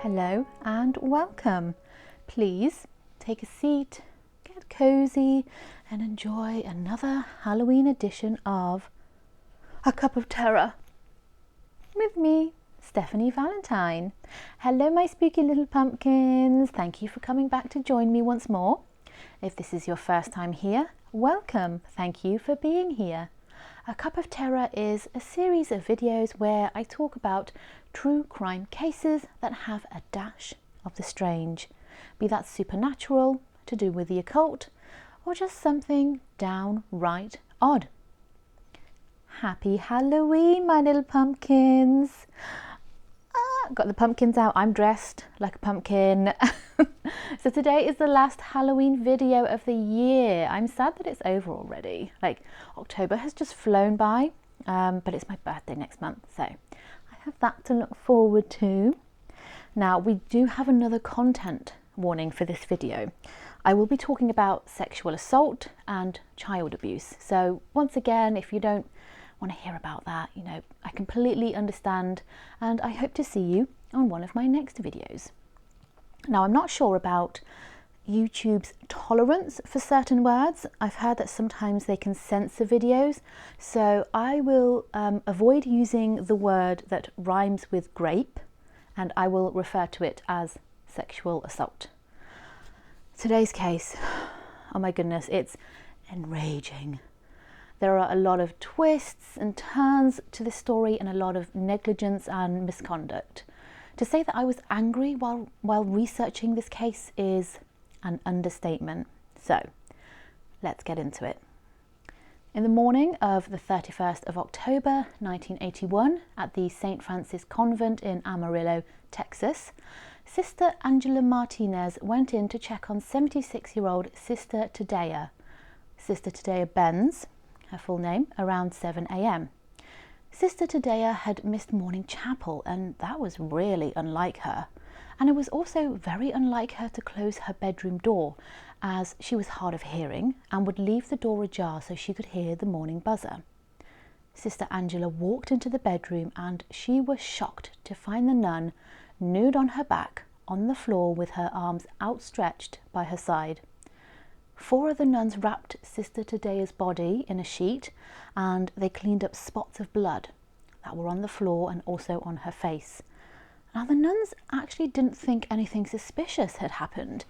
Hello and welcome. Please take a seat, get cozy and enjoy another Halloween edition of A Cup of Terror with me, Stefanie Valentine. Hello my spooky little pumpkins. Thank you for coming back to join me once more. If this is your first time here, welcome. Thank you for being here. A Cup of Terror is a series of videos where I talk about true crime cases that have a dash of the strange, be that supernatural, to do with the occult, or just something downright odd. Happy Halloween, my little pumpkins. Got the pumpkins out. I'm dressed like a pumpkin. So today is the last Halloween video of the year. I'm sad that it's over already. Like, October has just flown by, but it's my birthday next month, so I have that to look forward to. Now, we do have another content warning for this video. I will be talking about sexual assault and child abuse. So once again, if you don't want to hear about that, I completely understand, and I hope to see you on one of my next videos. Now, I'm not sure about YouTube's tolerance for certain words. I've heard that sometimes they can censor videos, so I will avoid using the word that rhymes with grape, and I will refer to it as sexual assault. Today's case, oh my goodness, it's enraging. There are a lot of twists and turns to this story and a lot of negligence and misconduct. To say that I was angry while researching this case is an understatement. So let's get into it. In the morning of the 31st of October 1981 at the St. Francis Convent in Amarillo, Texas, Sister Angela Martinez went in to check on 76-year-old Sister Tadea Benz, her full name, around 7 a.m. Sister Tadea had missed morning chapel, and that was really unlike her. And it was also very unlike her to close her bedroom door, as she was hard of hearing and would leave the door ajar so she could hear the morning buzzer. Sister Angela walked into the bedroom and she was shocked to find the nun nude on her back on the floor with her arms outstretched by her side. 4 of the nuns wrapped Sister Tadea's body in a sheet, and they cleaned up spots of blood that were on the floor and also on her face. Now, the nuns actually didn't think anything suspicious had happened.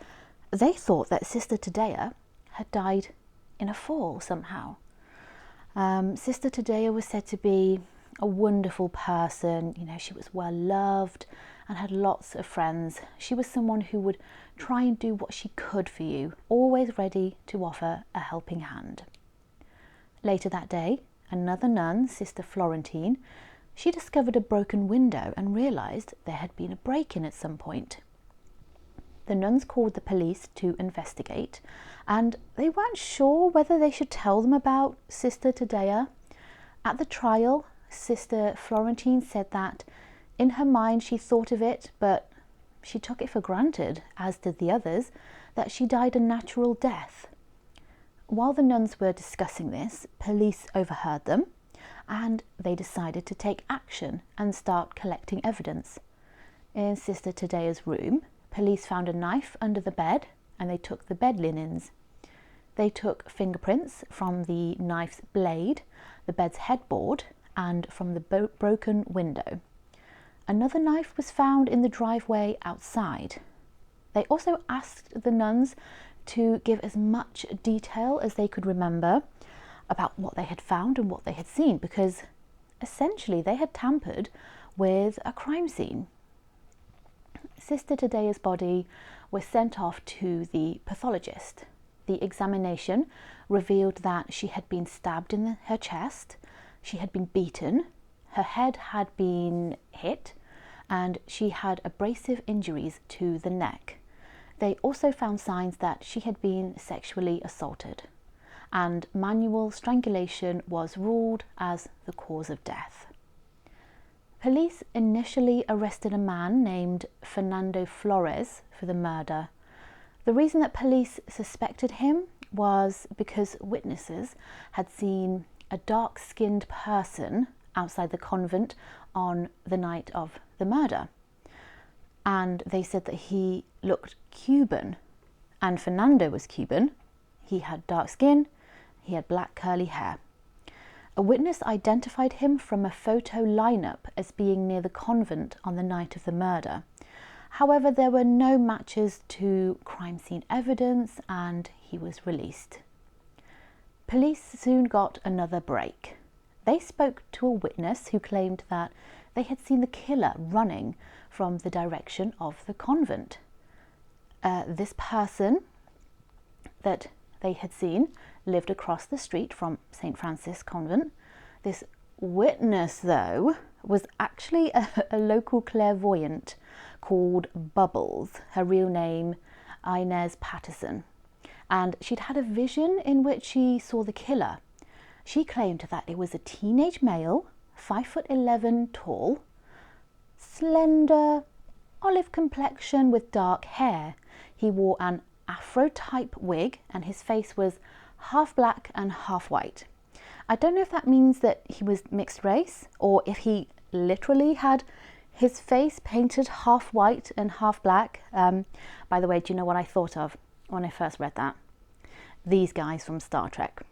They thought that Sister Tadea had died in a fall somehow. Sister Tadea was said to be a wonderful person. She was well loved and had lots of friends. She was someone who would try and do what she could for you, always ready to offer a helping hand. Later that day, another nun, Sister Florentine, she discovered a broken window and realised there had been a break-in at some point. The nuns called the police to investigate, and they weren't sure whether they should tell them about Sister Tadea. At the trial, Sister Florentine said that in her mind she thought of it, but she took it for granted, as did the others, that she died a natural death. While the nuns were discussing this, police overheard them, and they decided to take action and start collecting evidence. In Sister Tadea's room, police found a knife under the bed, and they took the bed linens. They took fingerprints from the knife's blade, the bed's headboard, and from the broken window. Another knife was found in the driveway outside. They also asked the nuns to give as much detail as they could remember about what they had found and what they had seen, because essentially they had tampered with a crime scene. Sister Tadea's body was sent off to the pathologist. The examination revealed that she had been stabbed in her chest, she had been beaten, her head had been hit, and she had abrasive injuries to the neck. They also found signs that she had been sexually assaulted, and manual strangulation was ruled as the cause of death. Police initially arrested a man named Fernando Flores for the murder. The reason that police suspected him was because witnesses had seen a dark-skinned person outside the convent on the night of the murder. and they said that he looked Cuban, and Fernando was Cuban. He had dark skin, he had black curly hair. A witness identified him from a photo lineup as being near the convent on the night of the murder. However, there were no matches to crime scene evidence and he was released. Police soon got another break. They spoke to a witness who claimed that they had seen the killer running from the direction of the convent. This person that they had seen lived across the street from St. Francis Convent. This witness, though, was actually a local clairvoyant called Bubbles, her real name Inez Patterson, and she'd had a vision in which she saw the killer. She claimed that it was a teenage male, 5'11" tall, slender, olive complexion with dark hair. He wore an afro-type wig and his face was half black and half white. I don't know if that means that he was mixed race or if he literally had his face painted half white and half black. By the way, do you know what I thought of when I first read that? These guys from Star Trek.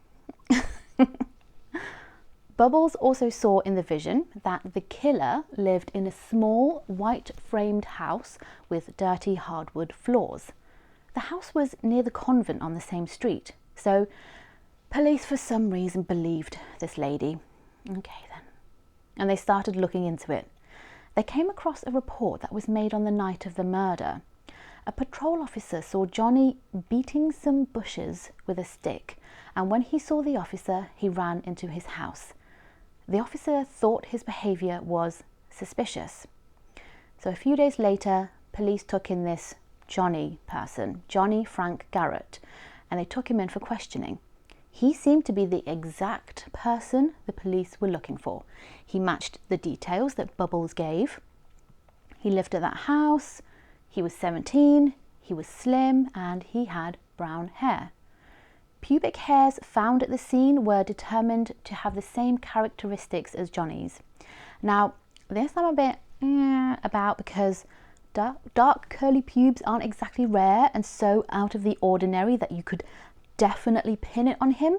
Bubbles also saw in the vision that the killer lived in a small white framed house with dirty hardwood floors. The house was near the convent on the same street, so police for some reason believed this lady. Okay then. And they started looking into it. They came across a report that was made on the night of the murder. A patrol officer saw Johnny beating some bushes with a stick, and when he saw the officer, he ran into his house. The officer thought his behaviour was suspicious. So a few days later, police took in this Johnny person, Johnny Frank Garrett, and they took him in for questioning. He seemed to be the exact person the police were looking for. He matched the details that Bubbles gave. He lived at that house, he was 17, he was slim, and he had brown hair. Pubic hairs found at the scene were determined to have the same characteristics as Johnny's. Now, this I'm a bit about because dark curly pubes aren't exactly rare and so out of the ordinary that you could definitely pin it on him.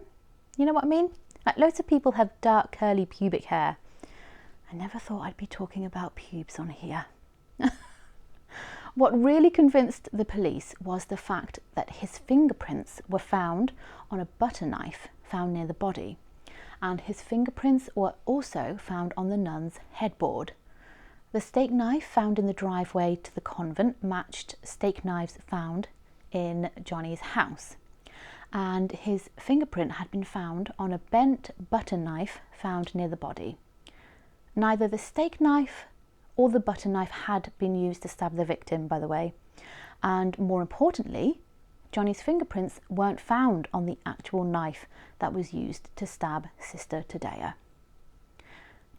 You know what I mean? Like loads of people have dark curly pubic hair. I never thought I'd be talking about pubes on here. What really convinced the police was the fact that his fingerprints were found on a butter knife found near the body, and his fingerprints were also found on the nun's headboard. The steak knife found in the driveway to the convent matched steak knives found in Johnny's house, and his fingerprint had been found on a bent butter knife found near the body. Neither the steak knife or the butter knife had been used to stab the victim, by the way. And more importantly, Johnny's fingerprints weren't found on the actual knife that was used to stab Sister Tadea.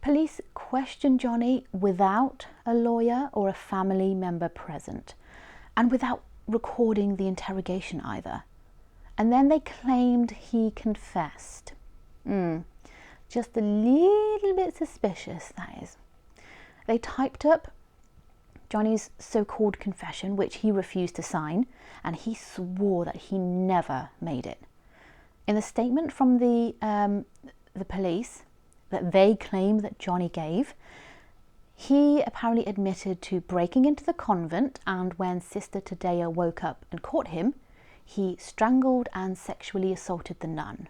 Police questioned Johnny without a lawyer or a family member present, and without recording the interrogation either. And then they claimed he confessed. Just a little bit suspicious, that is. They typed up Johnny's so-called confession, which he refused to sign, and he swore that he never made it. In the statement from the police that they claim that Johnny gave, he apparently admitted to breaking into the convent, and when Sister Tadea woke up and caught him, he strangled and sexually assaulted the nun.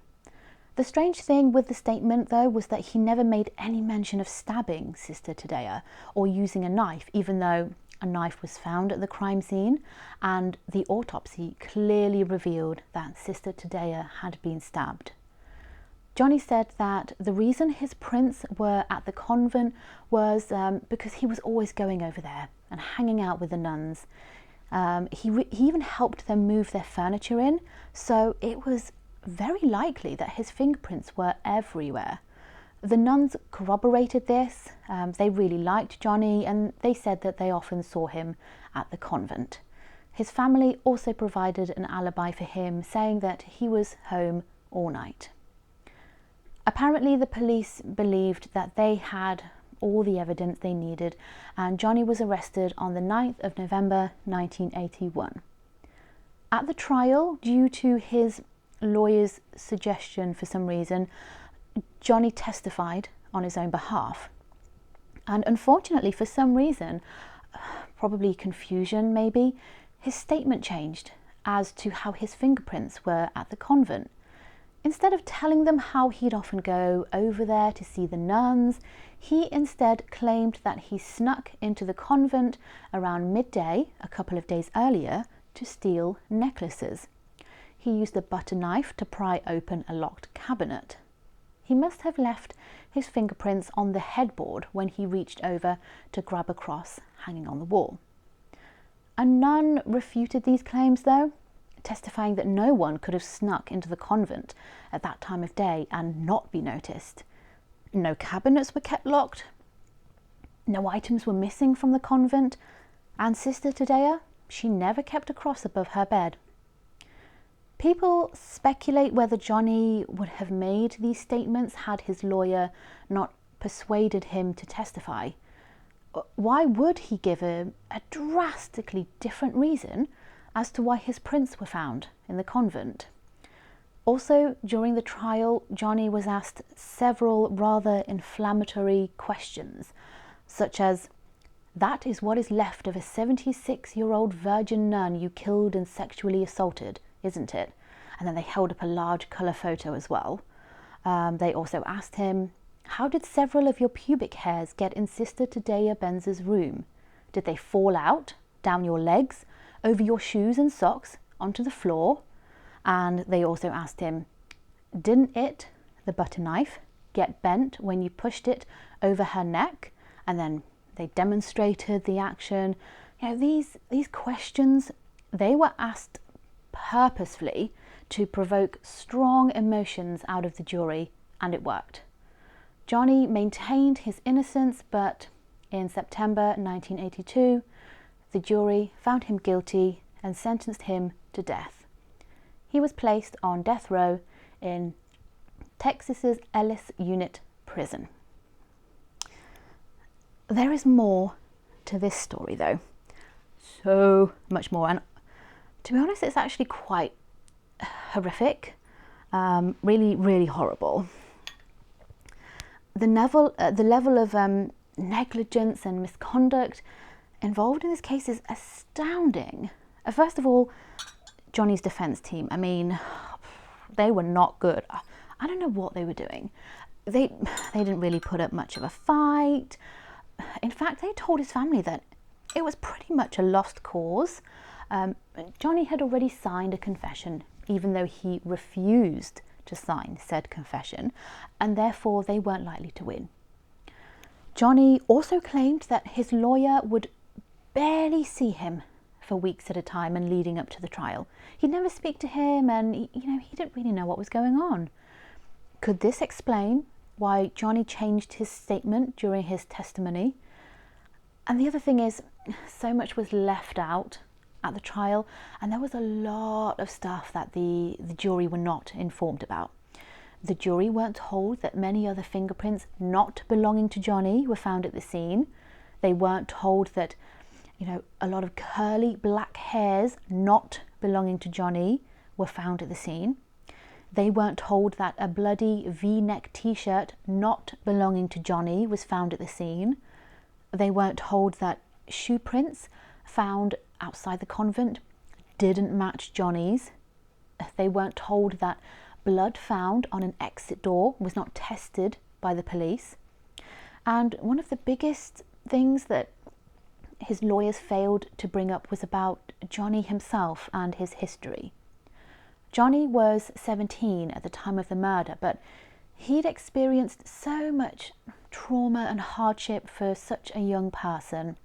The strange thing with the statement, though, was that he never made any mention of stabbing Sister Tadea or using a knife, even though a knife was found at the crime scene and the autopsy clearly revealed that Sister Tadea had been stabbed. Johnny said that the reason his prints were at the convent was because he was always going over there and hanging out with the nuns. He even helped them move their furniture in, so it was very likely that his fingerprints were everywhere. The nuns corroborated this. They really liked Johnny, and they said that they often saw him at the convent. His family also provided an alibi for him, saying that he was home all night. Apparently the police believed that they had all the evidence they needed, and Johnny was arrested on the 9th of November 1981. At the trial, due to his lawyer's suggestion for some reason, Johnny testified on his own behalf. And unfortunately, for some reason, probably confusion maybe, his statement changed as to how his fingerprints were at the convent. Instead of telling them how he'd often go over there to see the nuns, he instead claimed that he snuck into the convent around midday a couple of days earlier to steal necklaces. He used a butter knife to pry open a locked cabinet. He must have left his fingerprints on the headboard when he reached over to grab a cross hanging on the wall. A nun refuted these claims though, testifying that no one could have snuck into the convent at that time of day and not be noticed. No cabinets were kept locked, no items were missing from the convent, and Sister Tadea, she never kept a cross above her bed. People speculate whether Johnny would have made these statements had his lawyer not persuaded him to testify. Why would he give a drastically different reason as to why his prints were found in the convent? Also, during the trial, Johnny was asked several rather inflammatory questions, such as, "That is what is left of a 76-year-old virgin nun you killed and sexually assaulted, isn't it?" And then they held up a large colour photo as well. They also asked him, "How did several of your pubic hairs get in Sister Tadea Benz's room? Did they fall out, down your legs, over your shoes and socks, onto the floor?" And they also asked him, "Didn't it, the butter knife, get bent when you pushed it over her neck?" And then they demonstrated the action. You know, these questions, they were asked purposefully to provoke strong emotions out of the jury, and it worked. Johnny maintained his innocence, but in September 1982, the jury found him guilty and sentenced him to death. He was placed on death row in Texas's Ellis Unit Prison. There is more to this story though, so much more, and to be honest, it's actually quite horrific, really, really horrible. The level of negligence and misconduct involved in this case is astounding. First of all, Johnny's defense team, I mean, they were not good. I don't know what they were doing. They didn't really put up much of a fight. In fact, they told his family that it was pretty much a lost cause. Johnny had already signed a confession, even though he refused to sign said confession, and therefore they weren't likely to win. Johnny also claimed that his lawyer would barely see him for weeks at a time and leading up to the trial. He'd never speak to him, and he didn't really know what was going on. Could this explain why Johnny changed his statement during his testimony? And the other thing is, so much was left out at the trial, and there was a lot of stuff that the jury were not informed about. The jury weren't told that many other fingerprints not belonging to Johnny were found at the scene. They weren't told that a lot of curly black hairs not belonging to Johnny were found at the scene. They weren't told that a bloody V-neck t-shirt not belonging to Johnny was found at the scene. They weren't told that shoe prints found outside the convent didn't match Johnny's. They weren't told that blood found on an exit door was not tested by the police. And one of the biggest things that his lawyers failed to bring up was about Johnny himself and his history. Johnny was 17 at the time of the murder, but he'd experienced so much trauma and hardship for such a young person.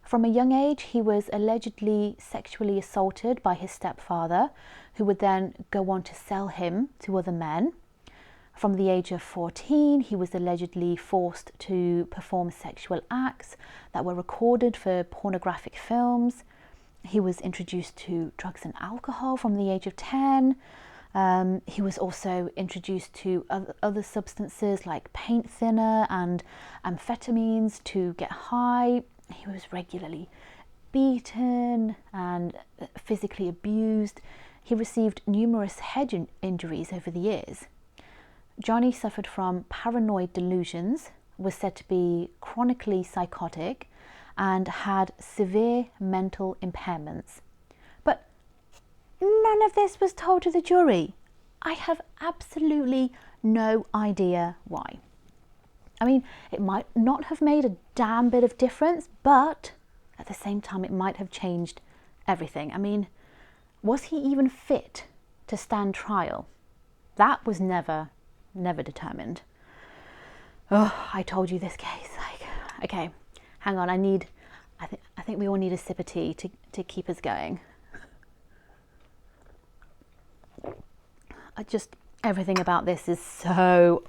From a young age, he was allegedly sexually assaulted by his stepfather, who would then go on to sell him to other men. From the age of 14, he was allegedly forced to perform sexual acts that were recorded for pornographic films. He was introduced to drugs and alcohol from the age of 10. He was also introduced to other substances like paint thinner and amphetamines to get high. He was regularly beaten and physically abused. He received numerous head injuries over the years. Johnny suffered from paranoid delusions, was said to be chronically psychotic, and had severe mental impairments. But none of this was told to the jury. I have absolutely no idea why. I mean, it might not have made a damn bit of difference, but at the same time, it might have changed everything. I mean, was he even fit to stand trial? That was never determined. Oh, I told you this case. Like, okay, hang on. I think we all need a sip of tea to keep us going. Everything about this is so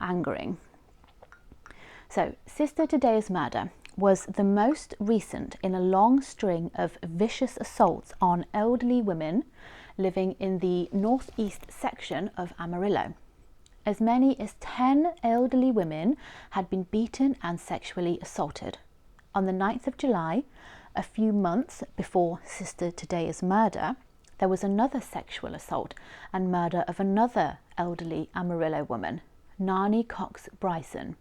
angering. So, Sister Tadea's murder was the most recent in a long string of vicious assaults on elderly women living in the northeast section of Amarillo. As many as 10 elderly women had been beaten and sexually assaulted. On the 9th of July, a few months before Sister Tadea's murder, there was another sexual assault and murder of another elderly Amarillo woman, Nani Cox Bryson.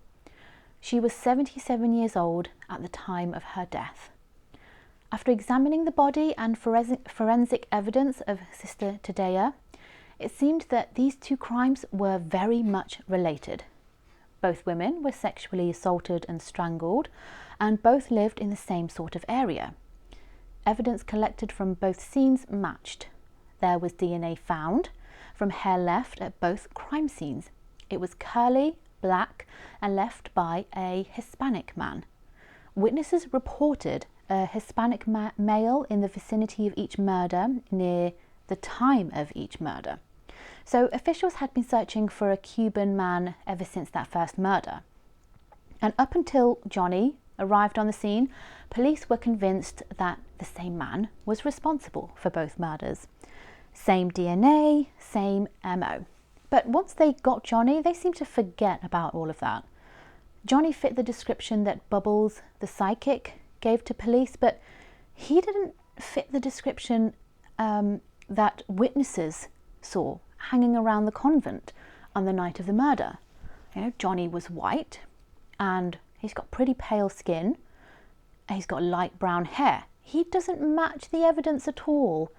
She was 77 years old at the time of her death. After examining the body and forensic evidence of Sister Tadea, it seemed that these two crimes were very much related. Both women were sexually assaulted and strangled, and both lived in the same sort of area. Evidence collected from both scenes matched. There was DNA found from hair left at both crime scenes. It was curly, black, and left by a Hispanic man. Witnesses reported a Hispanic male in the vicinity of each murder near the time of each murder. So officials had been searching for a Cuban man ever since that first murder. And up until Johnny arrived on the scene, police were convinced that the same man was responsible for both murders. Same DNA, same MO. But once they got Johnny, they seemed to forget about all of that. Johnny fit the description that Bubbles, the psychic, gave to police, but he didn't fit the description that witnesses saw hanging around the convent on the night of the murder. You know, Johnny was white, and he's got pretty pale skin, and he's got light brown hair. He doesn't match the evidence at all.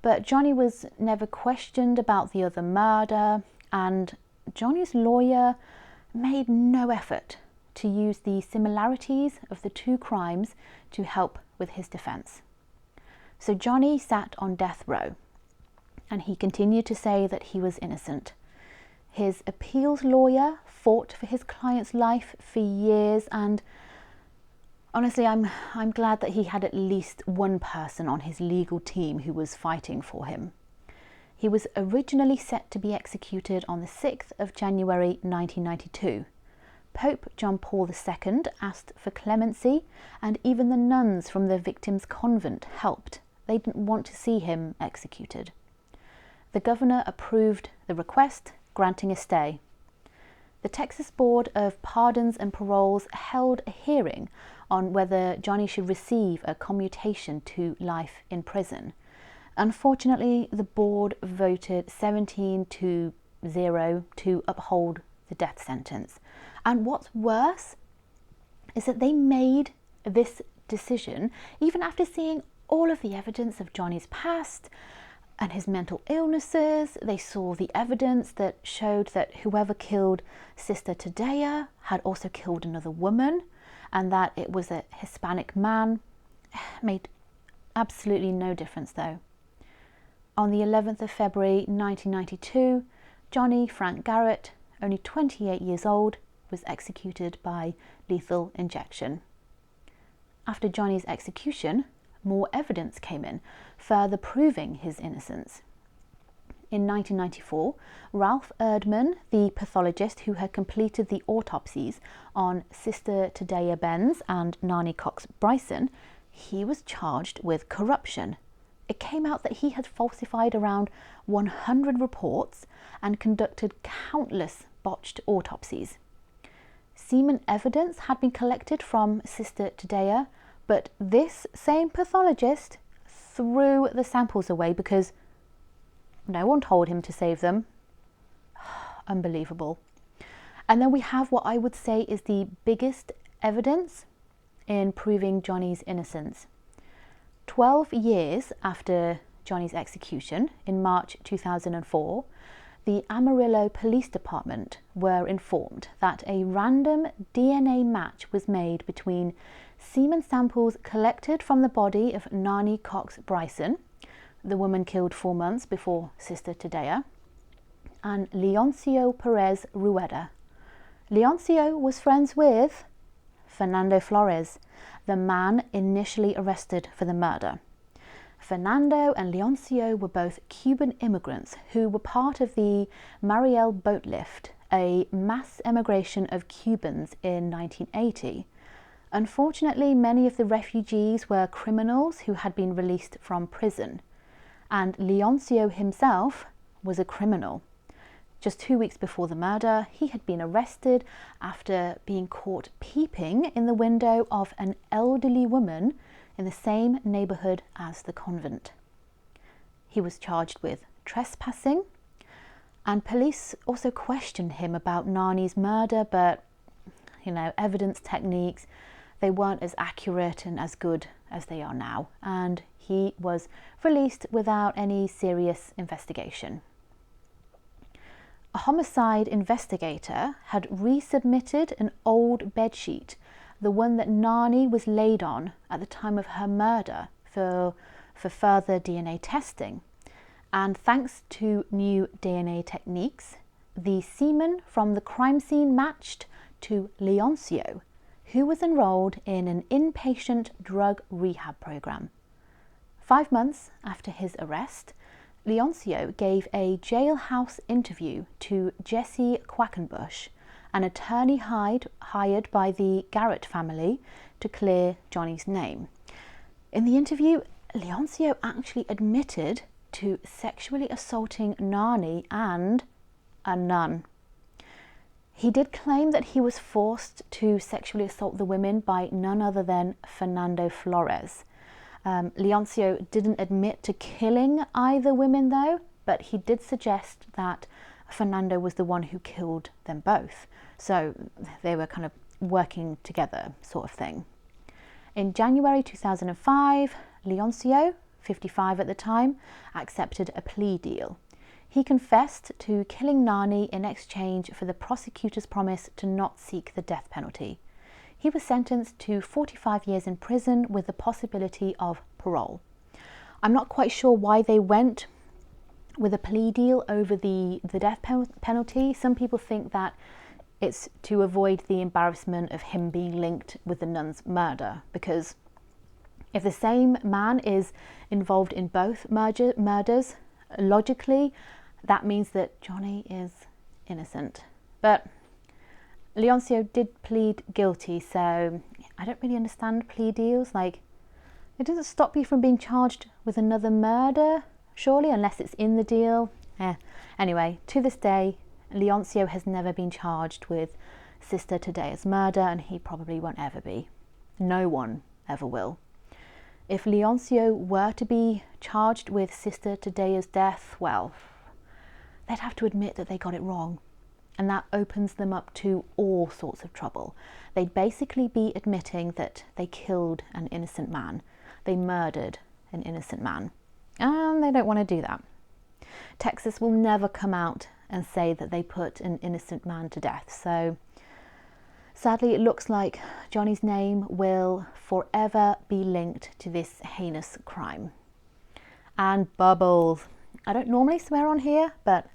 But Johnny was never questioned about the other murder, and Johnny's lawyer made no effort to use the similarities of the two crimes to help with his defense. So Johnny sat on death row, and he continued to say that he was innocent. His appeals lawyer fought for his client's life for years, and honestly, I'm glad that he had at least one person on his legal team who was fighting for him. He was originally set to be executed on the 6th of January 1992. Pope John Paul II asked for clemency, and even the nuns from the victim's convent helped. They didn't want to see him executed. The governor approved the request, granting a stay. The Texas Board of Pardons and Paroles held a hearing on whether Johnny should receive a commutation to life in prison. Unfortunately, the board voted 17-0 to uphold the death sentence. And what's worse is that they made this decision even after seeing all of the evidence of Johnny's past and his mental illnesses. They saw the evidence that showed that whoever killed Sister Tadea had also killed another woman, and that it was a Hispanic man. Made absolutely no difference though. On the 11th of February 1992, Johnny Frank Garrett, only 28 years old, was executed by lethal injection. After Johnny's execution, more evidence came in, further proving his innocence. In 1994, Ralph Erdman, the pathologist who had completed the autopsies on Sister Tadea Benz and Nani Cox Bryson, he was charged with corruption. it came out that he had falsified around 100 reports and conducted countless botched autopsies. Semen evidence had been collected from Sister Tadea, but this same pathologist threw the samples away because no one told him to save them. Unbelievable. And then we have what I would say is the biggest evidence in proving Johnny's innocence. 12 years after Johnny's execution, in March 2004, the Amarillo Police Department were informed that a random DNA match was made between semen samples collected from the body of Nani Cox Bryson, the woman killed 4 months before Sister Tadea, and Leoncio Perez Rueda. Leoncio was friends with Fernando Flores, the man initially arrested for the murder. Fernando and Leoncio were both Cuban immigrants who were part of the Mariel boat lift, a mass emigration of Cubans in 1980. Unfortunately, many of the refugees were criminals who had been released from prison, and Leoncio himself was a criminal. Just 2 weeks before the murder, he had been arrested after being caught peeping in the window of an elderly woman in the same neighbourhood as the convent. He was charged with trespassing, and police also questioned him about Nani's murder, but, evidence techniques, they weren't as accurate and as good as they are now, and he was released without any serious investigation. A homicide investigator had resubmitted an old bedsheet, the one that Nani was laid on at the time of her murder, for further DNA testing. And thanks to new DNA techniques, the semen from the crime scene matched to Leoncio, who was enrolled in an inpatient drug rehab program. 5 months after his arrest, Leoncio gave a jailhouse interview to Jesse Quackenbush, an attorney hired by the Garrett family to clear Johnny's name. In the interview, Leoncio actually admitted to sexually assaulting Nani and a nun. He did claim that he was forced to sexually assault the women by none other than Fernando Flores. Leoncio didn't admit to killing either women though, but he did suggest that Fernando was the one who killed them both. So they were kind of working together, sort of thing. In January 2005, Leoncio, 55 at the time, accepted a plea deal. He confessed to killing Nani in exchange for the prosecutor's promise to not seek the death penalty. He was sentenced to 45 years in prison with the possibility of parole. I'm not quite sure why they went with a plea deal over the death penalty. Some people think that it's to avoid the embarrassment of him being linked with the nun's murder, because if the same man is involved in both murders, logically, that means that Johnny is innocent. But Leoncio did plead guilty, so I don't really understand plea deals. Like, it doesn't stop you from being charged with another murder, surely, unless it's in the deal. Anyway, to this day, Leoncio has never been charged with Sister Tadea's murder, and he probably won't ever be. No one ever will. If Leoncio were to be charged with Sister Tadea's death, well, they'd have to admit that they got it wrong. And that opens them up to all sorts of trouble. They'd basically be admitting that they killed an innocent man. They murdered an innocent man. And they don't want to do that. Texas will never come out and say that they put an innocent man to death. So sadly, it looks like Johnny's name will forever be linked to this heinous crime. And bubbles. I don't normally swear on here, but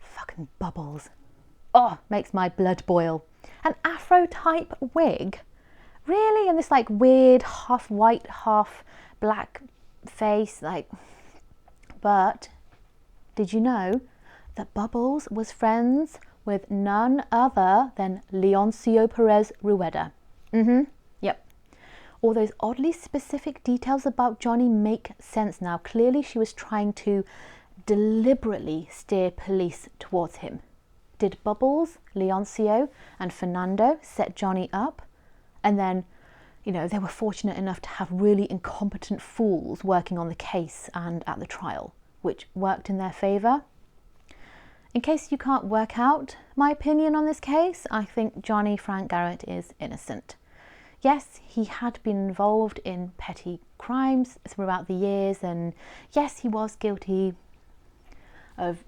fucking bubbles. Oh, makes my blood boil. An afro type wig? Really? And this like weird half white, half black face, like. But did you know that Bubbles was friends with none other than Leoncio Perez Rueda? Yep. all those oddly specific details about Johnny make sense now. Clearly she was trying to deliberately steer police towards him. Did Bubbles, Leoncio and Fernando set Johnny up? And then, they were fortunate enough to have really incompetent fools working on the case and at the trial, which worked in their favour. In case you can't work out my opinion on this case, I think Johnny Frank Garrett is innocent. Yes, he had been involved in petty crimes throughout the years, and yes, he was guilty of,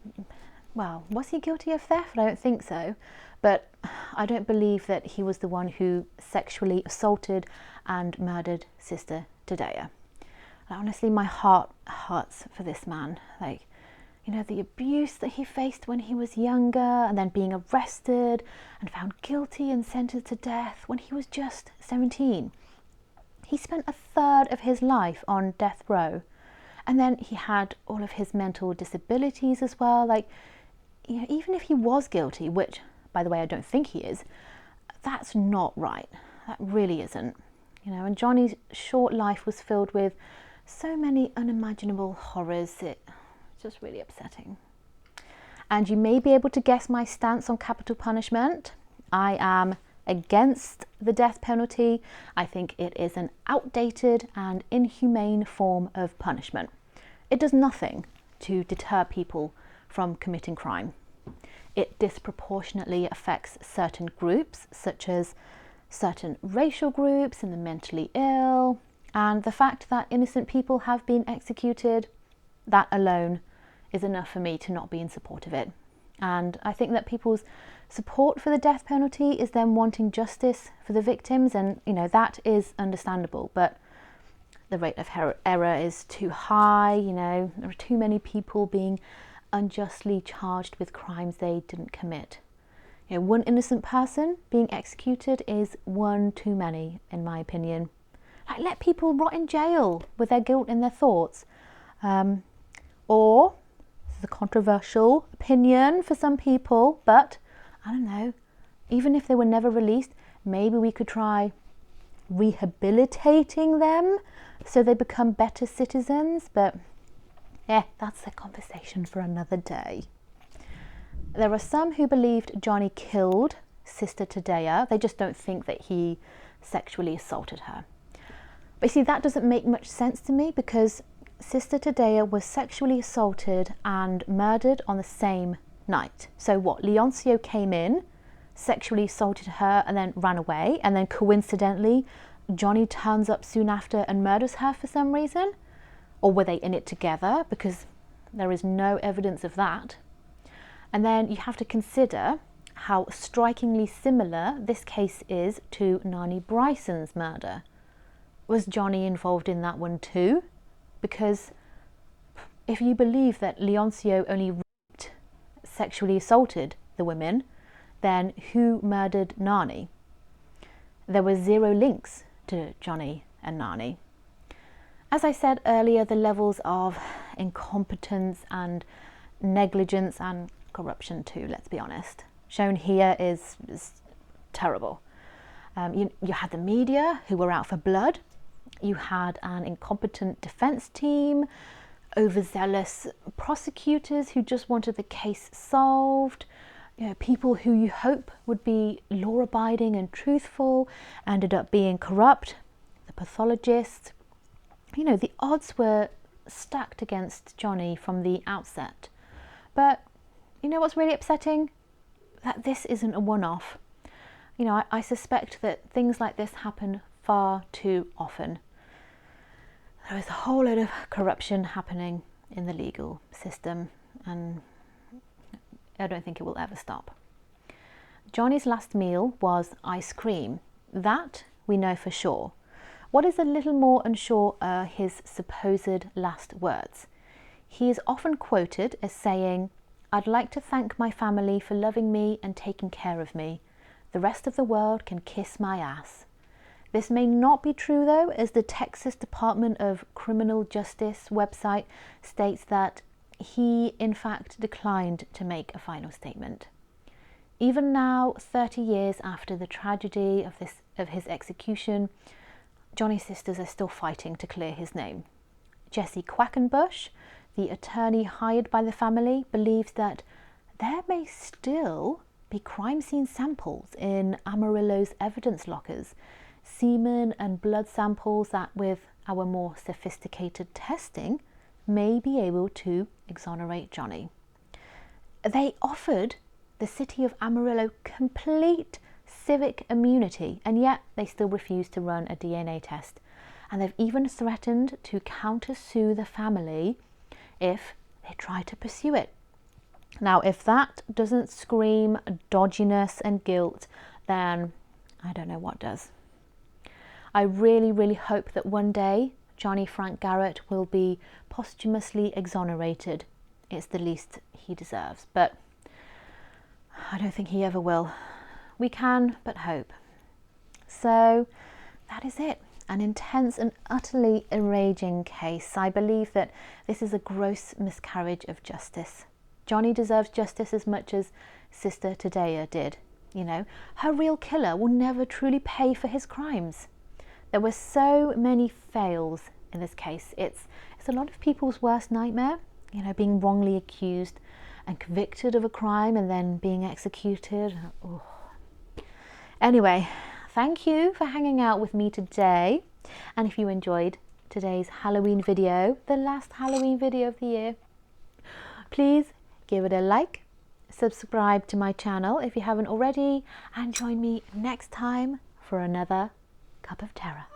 was he guilty of theft? I don't think so, but I don't believe that he was the one who sexually assaulted and murdered Sister Tadea. Honestly, my heart hurts for this man. The abuse that he faced when he was younger, and then being arrested and found guilty and sentenced to death when he was just 17. He spent a third of his life on death row. And then he had all of his mental disabilities as well. Even if he was guilty, which, by the way, I don't think he is, that's not right. That really isn't. And Johnny's short life was filled with so many unimaginable horrors. It's just really upsetting. And you may be able to guess my stance on capital punishment. I am against the death penalty. I think it is an outdated and inhumane form of punishment. It does nothing to deter people from committing crime. It disproportionately affects certain groups, such as certain racial groups and the mentally ill, and the fact that innocent people have been executed, that alone is enough for me to not be in support of it. And I think that people's support for the death penalty is them wanting justice for the victims, and that is understandable, but the rate of error is too high. There are too many people being unjustly charged with crimes they didn't commit. One innocent person being executed is one too many, in my opinion. Let people rot in jail with their guilt in their thoughts. Or, this is a controversial opinion for some people, but I don't know, even if they were never released, maybe we could try rehabilitating them so they become better citizens. But that's a conversation for another day. There are some who believed Johnny killed Sister Tadea. They just don't think that he sexually assaulted her. But you see, that doesn't make much sense to me, because Sister Tadea was sexually assaulted and murdered on the same night. So what, Leoncio came in, sexually assaulted her and then ran away, and then coincidentally Johnny turns up soon after and murders her for some reason? Or were they in it together? Because there is no evidence of that. And then you have to consider how strikingly similar this case is to Nani Bryson's murder. Was Johnny involved in that one too? Because if you believe that Leoncio only raped, sexually assaulted the women, then who murdered Nani? There were zero links to Johnny and Nani. As I said earlier, the levels of incompetence and negligence and corruption too, let's be honest, shown here is terrible. You had the media who were out for blood. You had an incompetent defense team, overzealous prosecutors who just wanted the case solved. People who you hope would be law-abiding and truthful ended up being corrupt. The pathologists. The odds were stacked against Johnny from the outset. But what's really upsetting? That this isn't a one-off. I suspect that things like this happen far too often. There is a whole lot of corruption happening in the legal system, and I don't think it will ever stop. Johnny's last meal was ice cream. That we know for sure. What is a little more unsure are his supposed last words. He is often quoted as saying, "I'd like to thank my family for loving me and taking care of me. The rest of the world can kiss my ass." This may not be true though, as the Texas Department of Criminal Justice website states that he in fact declined to make a final statement. Even now, 30 years after the tragedy of his execution, Johnny's sisters are still fighting to clear his name. Jesse Quackenbush, the attorney hired by the family, believes that there may still be crime scene samples in Amarillo's evidence lockers, semen and blood samples that, with our more sophisticated testing, may be able to exonerate Johnny. They offered the city of Amarillo complete civic immunity, and yet they still refused to run a DNA test. And they've even threatened to countersue the family if they try to pursue it. Now, if that doesn't scream dodginess and guilt, then I don't know what does. I really, really hope that one day Johnny Frank Garrett will be posthumously exonerated. It's the least he deserves, but I don't think he ever will. We can but hope. So that is it. An intense and utterly enraging case. I believe that this is a gross miscarriage of justice. Johnny deserves justice as much as Sister Tadea did. You know, her real killer will never truly pay for his crimes. There were so many fails in this case. It's a lot of people's worst nightmare, you know, being wrongly accused and convicted of a crime and then being executed. Oh. Anyway, thank you for hanging out with me today. And if you enjoyed today's Halloween video, the last Halloween video of the year, please give it a like, subscribe to my channel if you haven't already, and join me next time for another cup of terror.